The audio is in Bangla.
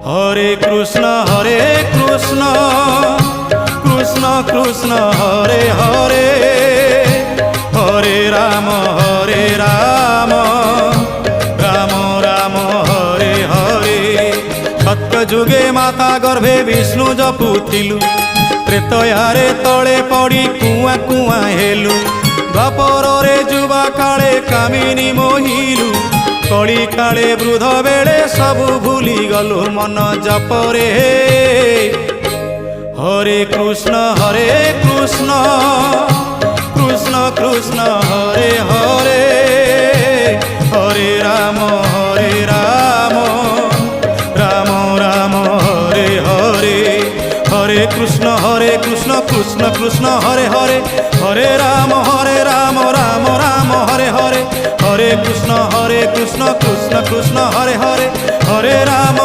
হরে কৃষ্ণ কৃষ্ণ কৃষ্ণ হরে হরে, হরে রাম রাম রাম হরে হরে। সত্য যুগে মাতা গর্ভে বিষ্ণু জপুଥିଲୁ, ତ୍ରେତୟାରେ ତଳେ ପଡ଼ି କୁଆଁ କୁଆଁ ହେଲୁ, ଦ୍ୱାପରରେ ଯୁବା କାଳେ କାମିନୀ ମୋହିଲୁ, କଳି କାଳେ ବୃଦ୍ଧ ବେଳେ ସବୁ ଭୁଲି ଗଲୁ ମନ ଜପରେ। হরে কৃষ্ণ কৃষ্ণ কৃষ্ণ হরে হরে, হরে রাম রাম রাম হরে হরে। হরে কৃষ্ণ কৃষ্ণ কৃষ্ণ হরে হরে, হরে রাম রাম রাম হরে হরে। হরে কৃষ্ণ কৃষ্ণ কৃষ্ণ হরে হরে, হরে রাম।